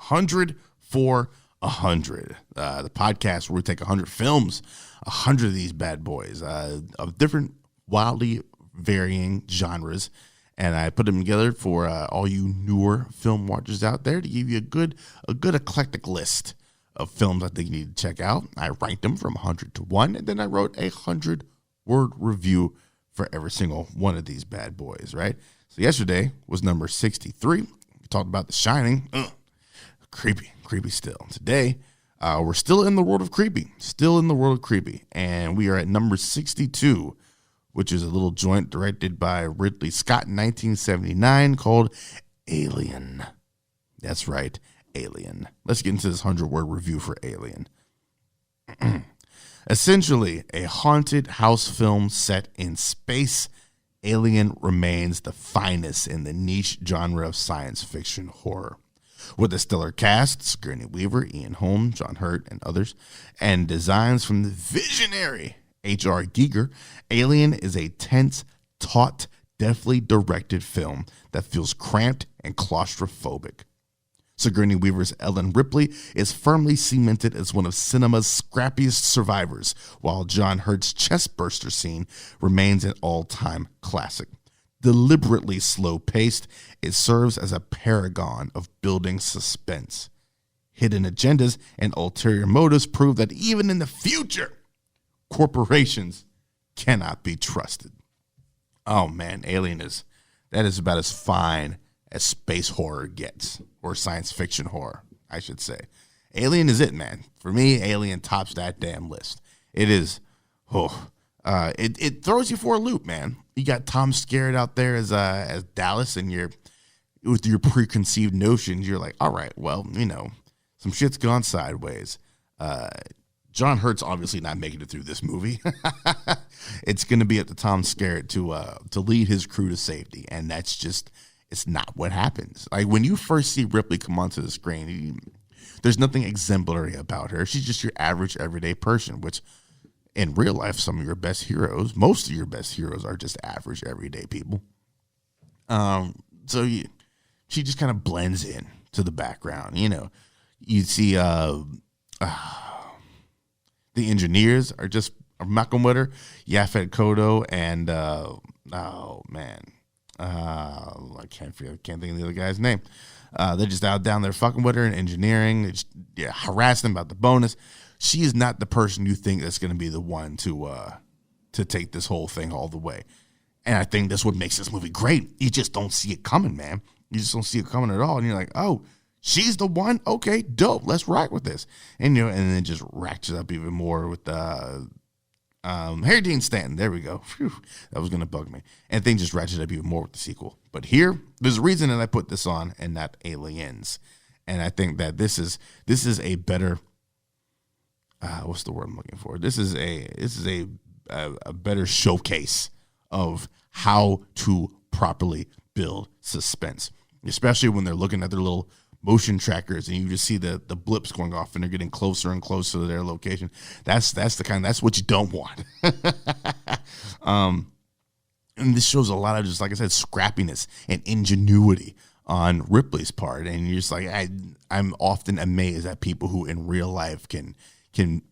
100 for 100, the podcast where we take 100 films, 100 of these bad boys of different wildly varying genres, and I put them together for all you newer film watchers out there to give you a good eclectic list of films I think you need to check out. I ranked them from 100 to 1, and then I wrote a 100-word review for every single one of these bad boys, right? So yesterday was number 63. We talked about The Shining. Creepy still. Today, we're still in the world of creepy. And we are at number 62, which is a little joint directed by Ridley Scott in 1979 called Alien. That's right, Alien. Let's get into this 100-word review for Alien. Essentially, a haunted house film set in space, Alien remains the finest in the niche genre of science fiction horror. With a stellar cast, Sigourney Weaver, Ian Holm, John Hurt, and others, and designs from the visionary H.R. Giger, Alien is a tense, taut, deftly directed film that feels cramped and claustrophobic. Sigourney Weaver's Ellen Ripley is firmly cemented as one of cinema's scrappiest survivors, while John Hurt's chestburster scene remains an all-time classic. Deliberately slow-paced, it serves as a paragon of building suspense. Hidden agendas and ulterior motives prove that even in the future, corporations cannot be trusted. Oh man, Alien is about as fine as space horror gets, or science fiction horror, I should say. Alien is it, man. For me, Alien tops that damn list. It is, it throws you for a loop, man. You got Tom Skerritt out there as Dallas, and with your preconceived notions, you're like, all right, well, some shit's gone sideways. John Hurt's obviously not making it through this movie. It's going to be up to Tom Skerritt to lead his crew to safety, and it's not what happens. Like when you first see Ripley come onto the screen, there's nothing exemplary about her. She's just your average everyday person, which in real life, most of your best heroes are just average everyday people. She just kind of blends in to the background. You see the engineers are Malcolm Witter, Yaphet Kotto, and I can't think of the other guy's name. They're just out down there fucking with her in engineering. They just harassing them about the bonus. She is not the person you think that's going to be the one to take this whole thing all the way. And I think that's what makes this movie great. You just don't see it coming, man. You just don't see it coming at all. And you're like, oh, she's the one? Okay, dope. Let's rock with this. And and then it just ratchets up even more with Harry Dean Stanton. There we go. Phew, that was going to bug me. And things just ratchet up even more with the sequel. But here, there's a reason that I put this on and not Aliens. And I think that this is a better what's the word I'm looking for? This is a better showcase of how to properly build suspense, especially when they're looking at their little motion trackers and you just see the blips going off and they're getting closer and closer to their location. That's what you don't want. And this shows a lot of, just like I said, scrappiness and ingenuity on Ripley's part. And you're just like, I'm often amazed at people who in real life can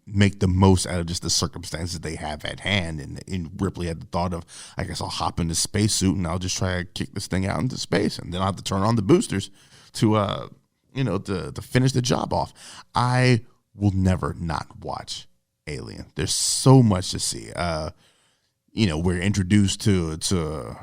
make the most out of just the circumstances they have at hand. And Ripley had the thought of, I guess I'll hop in the spacesuit and I'll just try to kick this thing out into space, and then I'll have to turn on the boosters to finish the job off. I will never not watch Alien. There's so much to see. We're introduced to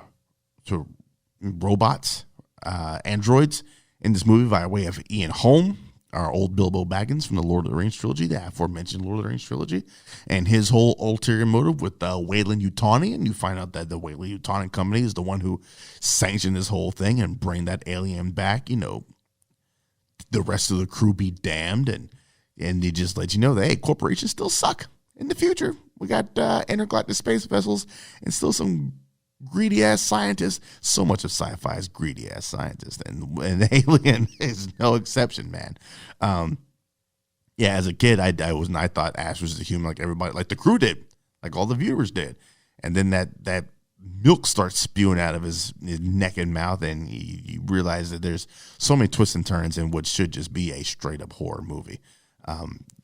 robots, androids in this movie by way of Ian Holm, our old Bilbo Baggins from the Lord of the Rings trilogy, the aforementioned Lord of the Rings trilogy, and his whole ulterior motive with Weyland-Yutani. And you find out that the Weyland-Yutani company is the one who sanctioned this whole thing and bring that alien back. The rest of the crew be damned, and they just let you know that, hey, corporations still suck. In the future, we got intergalactic space vessels and still some greedy-ass scientists. So much of sci-fi is greedy-ass scientists, and Alien is no exception, man. As a kid, I thought Ash was a human like everybody, like the crew did, like all the viewers did. And then that milk starts spewing out of his neck and mouth, and you realize that there's so many twists and turns in what should just be a straight up horror movie.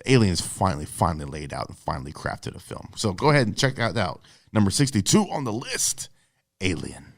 Aliens finally laid out and finally crafted a film. So go ahead and check that out. Number 62 on the list, Alien.